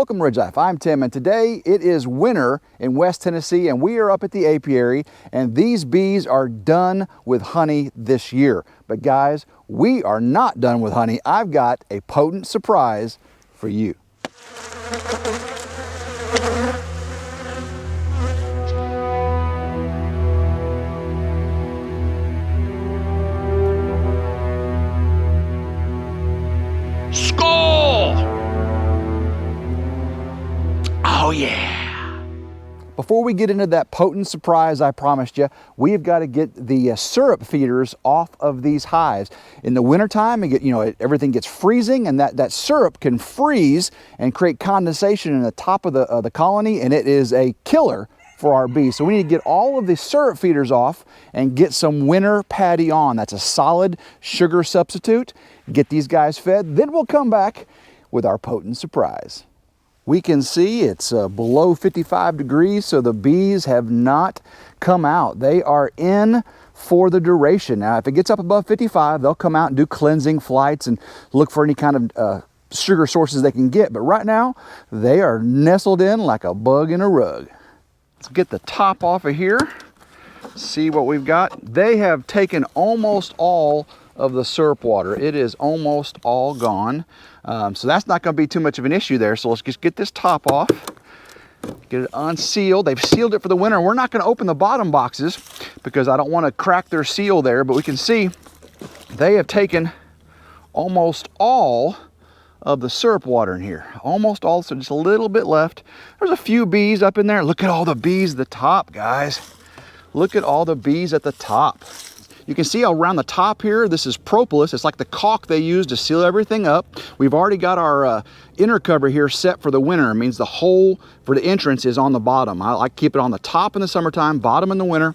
Welcome to RidgeLife. I'm Tim, and today it is winter in West Tennessee, and we are up at the apiary, and these bees are done with honey this year. But guys, we are not done with honey. I've got a potent surprise for you. SKOL! Oh yeah! Before we get into that potent surprise I promised you, we've got to get the syrup feeders off of these hives. In the wintertime, everything gets freezing, and that syrup can freeze and create condensation in the top of the colony, and it is a killer for our bees. So we need to get all of the syrup feeders off and get some winter patty on. That's a solid sugar substitute. Get these guys fed, then we'll come back with our potent surprise. We can see it's below 55 degrees, so the bees have not come out. They are in for the duration. Now, if it gets up above 55, they'll come out and do cleansing flights and look for any kind of sugar sources they can get. But right now, they are nestled in like a bug in a rug. Let's get the top off of here, see what we've got. They have taken almost all of the syrup water. It is almost all gone. So that's not going to be too much of an issue there. So let's just get this top off, get it unsealed. They've sealed it for the winter. We're not going to open the bottom boxes because I don't want to crack their seal there, but we can see they have taken almost all of the syrup water in here. Almost all, so just a little bit left. There's a few bees up in there. Look at all the bees at the top, guys. Look at all the bees at the top. You can see around the top here, this is propolis. It's like the caulk they use to seal everything up. We've already got our inner cover here set for the winter. It means the hole for the entrance is on the bottom. I like to keep it on the top in the summertime, bottom in the winter.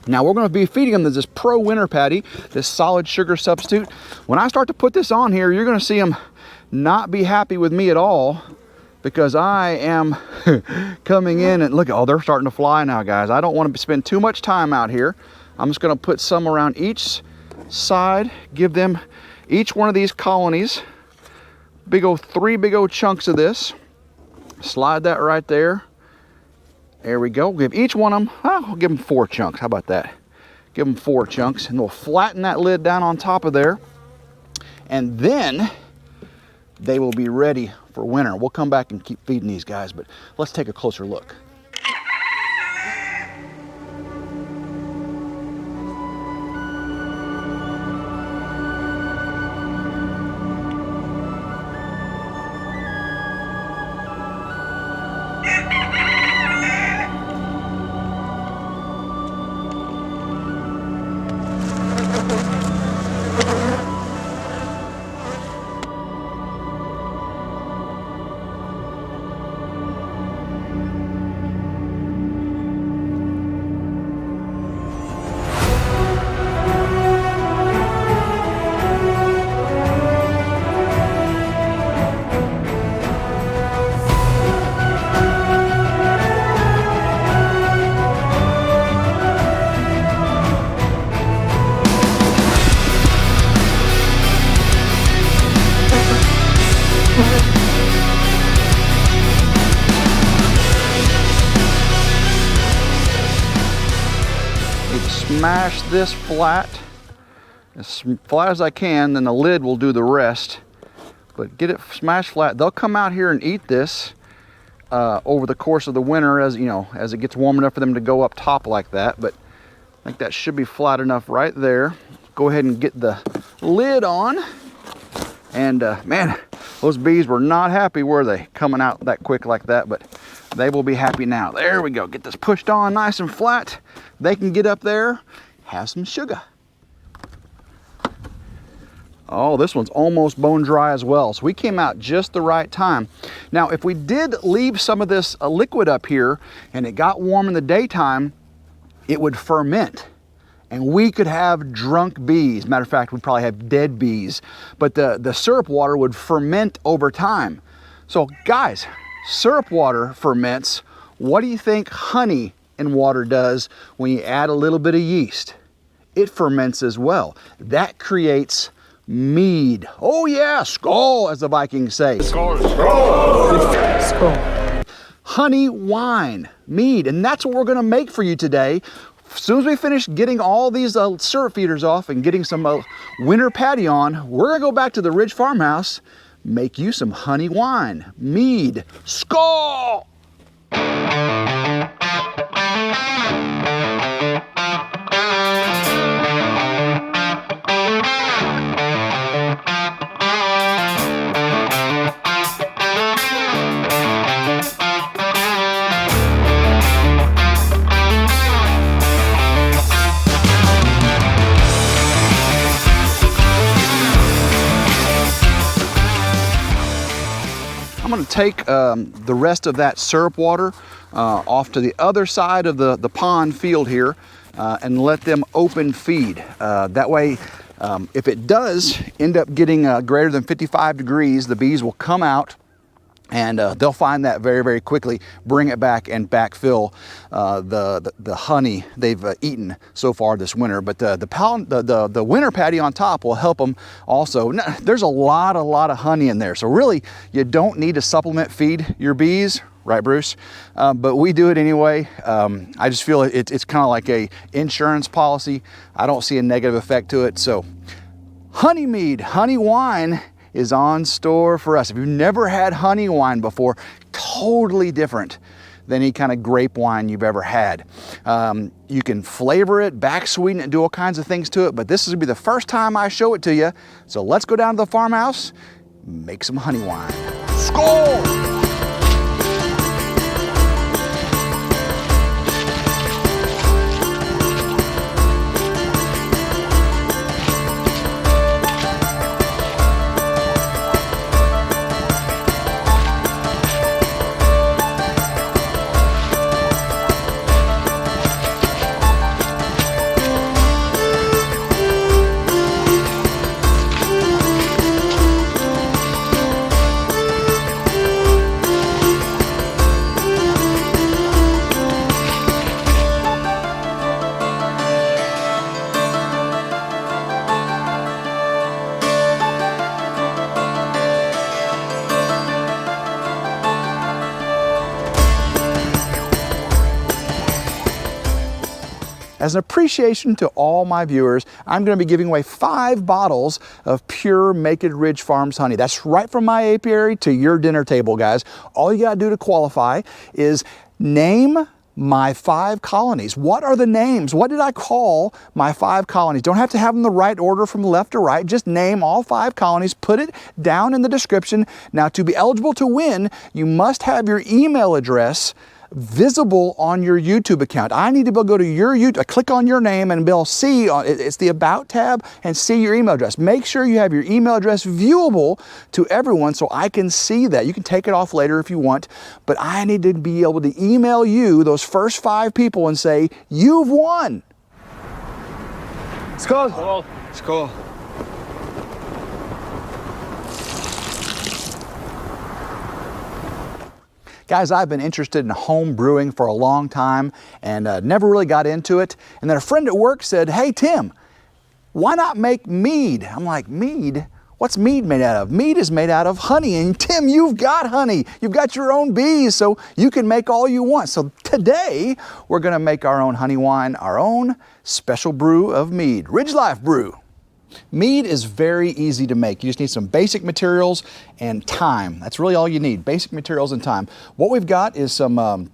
Now we're going to be feeding them this pro winter patty, this solid sugar substitute. When I start to put this on here, you're going to see them not be happy with me at all, because I am coming in and look, oh, they're starting to fly now, guys. I don't want to spend too much time out here. I'm just going to put some around each side, give them each one of these colonies, three big old chunks of this. Slide that right there. There we go. Give each one of them, I'll give them 4 chunks. How about that? Give them 4 chunks, and we'll flatten that lid down on top of there. And then they will be ready for winter. We'll come back and keep feeding these guys, but let's take a closer look. Smash this flat as I can, then the lid will do the rest. But get it smashed flat. They'll come out here and eat this over the course of the winter, as it gets warm enough for them to go up top like that. But I think that should be flat enough right there. Go ahead and get the lid on. And man, those bees were not happy, were they, coming out that quick like that? But they will be happy now. There we go. Get this pushed on nice and flat. They can get up there, have some sugar. Oh, this one's almost bone dry as well. So we came out just the right time. Now, if we did leave some of this liquid up here and it got warm in the daytime, it would ferment. And we could have drunk bees. Matter of fact, we'd probably have dead bees. But the syrup water would ferment over time. So guys, syrup water ferments. What do you think honey in water does when you add a little bit of yeast? It ferments as well. That creates mead. Oh yeah, SKOL, as the Vikings say. SKOL. SKOL. Cool. Honey wine, mead, and that's what we're gonna make for you today. As soon as we finish getting all these syrup feeders off and getting some winter patty on, we're gonna go back to the Ridge farmhouse, make you some honey wine, mead. SKOL! I'm going to take the rest of that syrup water off to the other side of the pond field here and let them open feed. That way, if it does end up getting greater than 55 degrees, the bees will come out and they'll find that very, very quickly, bring it back and backfill the honey they've eaten so far this winter. But the winter patty on top will help them also. There's a lot of honey in there. So really, you don't need to supplement feed your bees, right, Bruce? But we do it anyway. I just feel it's kind of like a insurance policy. I don't see a negative effect to it. So honey mead, honey wine is on store for us. If you've never had honey wine before, totally different than any kind of grape wine you've ever had. You can flavor it, back sweeten it, do all kinds of things to it, but this is gonna be the first time I show it to you. So let's go down to the farmhouse, make some honey wine. SKOL! As an appreciation to all my viewers, I'm going to be giving away 5 bottles of pure Macon Ridge Farms honey. That's right from my apiary to your dinner table, guys. All you got to do to qualify is name my 5 colonies. What are the names? What did I call my 5 colonies? Don't have to have them the right order from left to right. Just name all 5 colonies. Put it down in the description. Now, to be eligible to win, you must have your email address visible on your YouTube account. I need to be able to go to your YouTube, click on your name and be able to see, it's the About tab, and see your email address. Make sure you have your email address viewable to everyone so I can see that. You can take it off later if you want, but I need to be able to email you, those first 5 people, and say, you've won. SKOL. SKOL. SKOL. Guys, I've been interested in home brewing for a long time and never really got into it. And then a friend at work said, hey, Tim, why not make mead? I'm like, mead? What's mead made out of? Mead is made out of honey. And Tim, you've got honey. You've got your own bees, so you can make all you want. So today, we're going to make our own honey wine, our own special brew of mead. RidgeLife Brew. Mead is very easy to make. You just need some basic materials and time. That's really all you need, basic materials and time. What we've got is some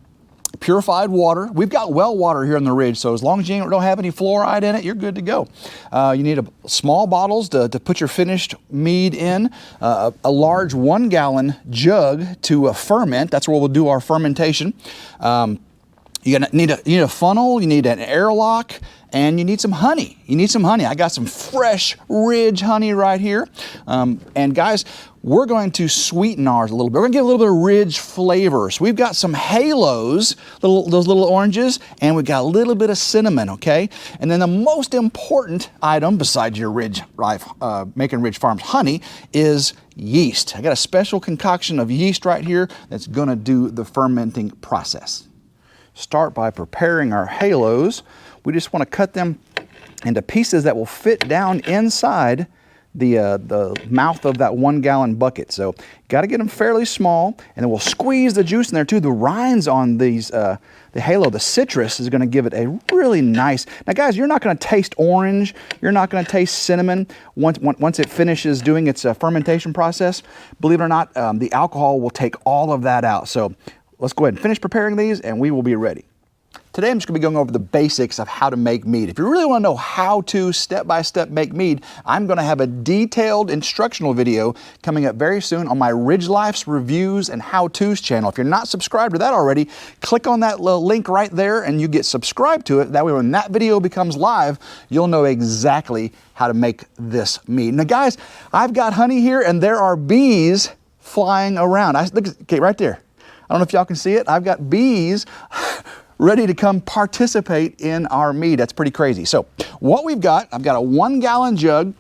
purified water. We've got well water here on the Ridge, so as long as you don't have any fluoride in it, you're good to go. You need small bottles to put your finished mead in, a large 1-gallon jug to ferment. That's where we'll do our fermentation. You need a funnel, you need an airlock, and you need some honey. You need some honey. I got some fresh Ridge honey right here. And guys, we're going to sweeten ours a little bit. We're gonna get a little bit of Ridge flavor. So we've got some halos, those little oranges, and we've got a little bit of cinnamon, okay? And then the most important item, besides your Macon Ridge Farms honey, is yeast. I got a special concoction of yeast right here that's gonna do the fermenting process. Start by preparing our halos. We just want to cut them into pieces that will fit down inside the mouth of that 1 gallon bucket. So got to get them fairly small, and then we'll squeeze the juice in there too. The rinds on these, the halo, the citrus is going to give it a really nice. Now guys, you're not going to taste orange. You're not going to taste cinnamon once it finishes doing its fermentation process. Believe it or not, the alcohol will take all of that out. So let's go ahead and finish preparing these and we will be ready. Today I'm just going to be going over the basics of how to make mead. If you really want to know how to step-by-step make mead, I'm going to have a detailed instructional video coming up very soon on my RidgeLife's Reviews and How-Tos channel. If you're not subscribed to that already, click on that little link right there and you get subscribed to it. That way when that video becomes live, you'll know exactly how to make this mead. Now guys, I've got honey here and there are bees flying around. Look, okay, right there. I don't know if y'all can see it. I've got bees ready to come participate in our mead. That's pretty crazy. So what we've got, I've got a 1 gallon jug,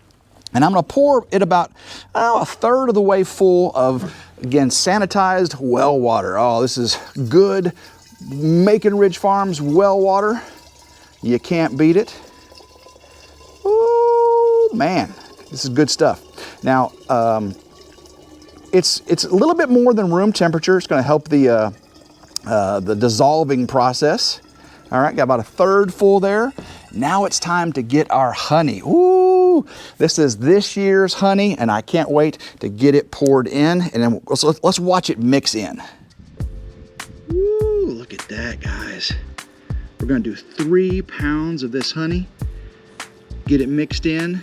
and I'm going to pour it about a third of the way full of, again, sanitized well water. Oh, this is good Macon Ridge Farms well water. You can't beat it. Oh man, this is good stuff. Now, it's a little bit more than room temperature. It's going to help the dissolving process. All right, got about a third full there. Now it's time to get our honey. Ooh, this is this year's honey, and I can't wait to get it poured in. And then let's watch it mix in. Ooh, look at that, guys. We're gonna do 3 pounds of this honey. Get it mixed in.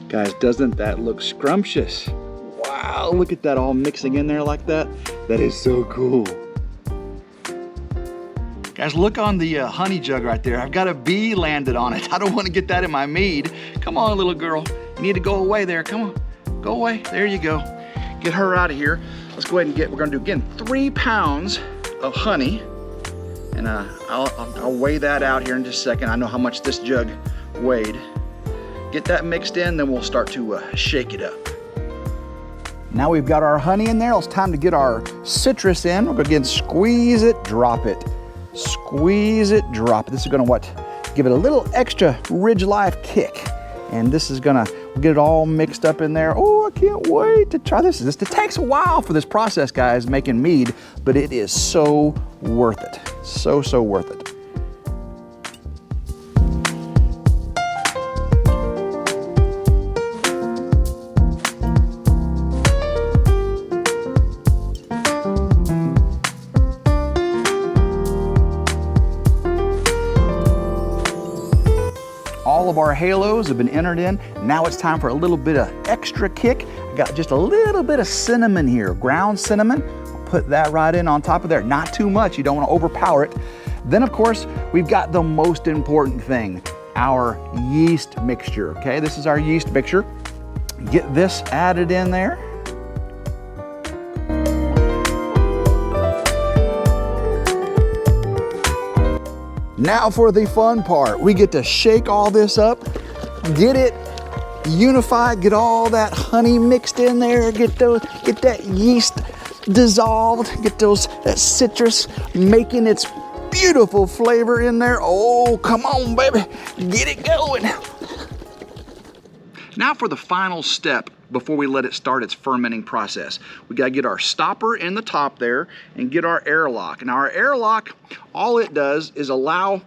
Guys, doesn't that look scrumptious? Wow, look at that all mixing in there like that. That is so cool. Guys, look on the honey jug right there. I've got a bee landed on it. I don't want to get that in my mead. Come on, little girl. You need to go away there. Come on, go away. There you go. Get her out of here. Let's go ahead and we're gonna do again 3 pounds of honey. And I'll weigh that out here in just a second. I know how much this jug weighed. Get that mixed in, then we'll start to shake it up. Now we've got our honey in there. It's time to get our citrus in. We're gonna again squeeze it, drop it. Squeeze it, drop it. This is gonna give it a little extra RidgeLife kick. And this is gonna get it all mixed up in there. Oh, I can't wait to try this. It takes a while for this process, guys, making mead, but it is so worth it. So worth it. All of our halos have been entered in. Now it's time for a little bit of extra kick. I got just a little bit of cinnamon here, ground cinnamon. I'll put that right in on top of there. Not too much, you don't want to overpower it. Then of course, we've got the most important thing, our yeast mixture, okay? This is our yeast mixture. Get this added in there. Now for the fun part. We get to shake all this up, get it unified, get all that honey mixed in there, get that yeast dissolved, get that citrus making its beautiful flavor in there. Oh, come on, baby, get it going. Now for the final step before we let it start its fermenting process. We gotta get our stopper in the top there and get our airlock. Now our airlock, all it does is allow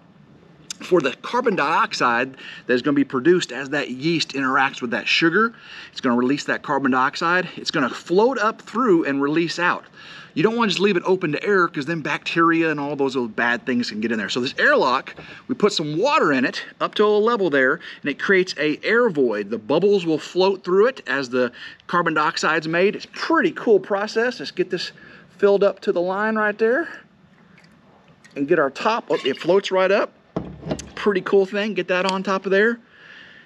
for the carbon dioxide that is going to be produced as that yeast interacts with that sugar. It's going to release that carbon dioxide. It's going to float up through and release out. You don't want to just leave it open to air because then bacteria and all those little bad things can get in there. So this airlock, we put some water in it up to a level there, and it creates a air void. The bubbles will float through it as the carbon dioxide's made. It's a pretty cool process. Let's get this filled up to the line right there and get our top. Oh, it floats right up. Pretty cool thing. Get that on top of there.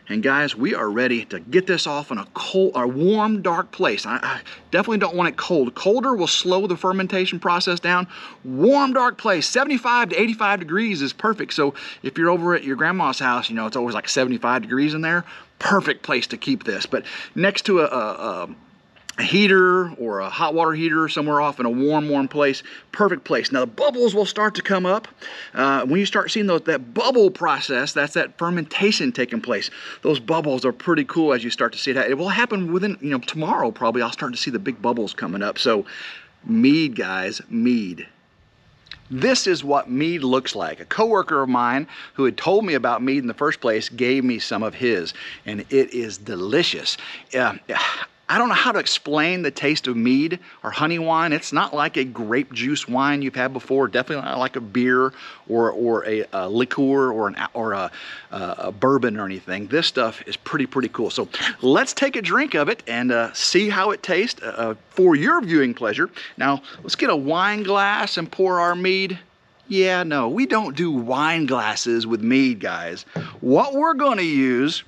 And guys, we are ready to get this off in a cold, or warm, dark place. I definitely don't want it cold. Colder will slow the fermentation process down. Warm, dark place, 75 to 85 degrees is perfect. So if you're over at your grandma's house, you know, it's always like 75 degrees in there. Perfect place to keep this. But next to a heater or a hot water heater somewhere off in a warm place, perfect place. Now the bubbles will start to come up. When you start seeing that bubble process, that's that fermentation taking place. Those bubbles are pretty cool as you start to see that. It will happen within, you know, tomorrow probably I'll start to see the big bubbles coming up. So mead, guys, mead. This is what mead looks like. A coworker of mine who had told me about mead in the first place gave me some of his, and it is delicious. I don't know how to explain the taste of mead or honey wine. It's not like a grape juice wine you've had before. Definitely not like a beer or a liqueur or a bourbon or anything. This stuff is pretty cool. So let's take a drink of it and see how it tastes for your viewing pleasure. Now let's get a wine glass and pour our mead. Yeah, no, we don't do wine glasses with mead, guys. What we're gonna use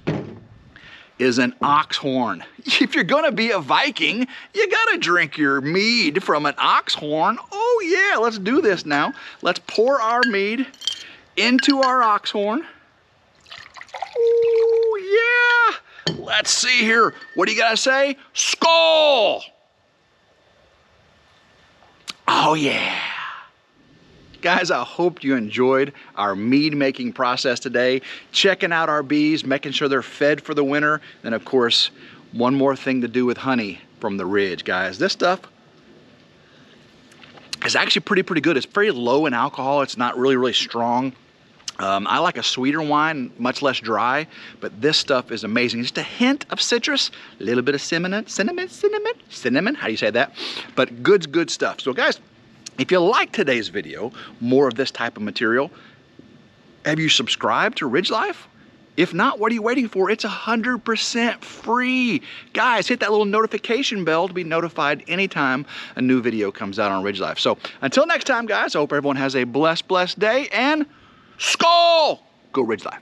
is an ox horn. If you're gonna be a Viking, you gotta drink your mead from an ox horn. Oh yeah, let's do this now. Let's pour our mead into our ox horn. Oh yeah, let's see here. What do you gotta say? SKOL! Oh yeah. Guys, I hope you enjoyed our mead making process today, checking out our bees, making sure they're fed for the winter, and of course, one more thing to do with honey from the Ridge, guys. This stuff is actually pretty good. It's very low in alcohol. It's not really strong. I like a sweeter wine, much less dry, but this stuff is amazing. Just a hint of citrus, a little bit of cinnamon, how do you say that? But good stuff. So guys, if you like today's video, more of this type of material, have you subscribed to RidgeLife? If not, what are you waiting for? It's 100% free. Guys, hit that little notification bell to be notified anytime a new video comes out on RidgeLife. So until next time, guys, I hope everyone has a blessed day, and SKOL! Go RidgeLife.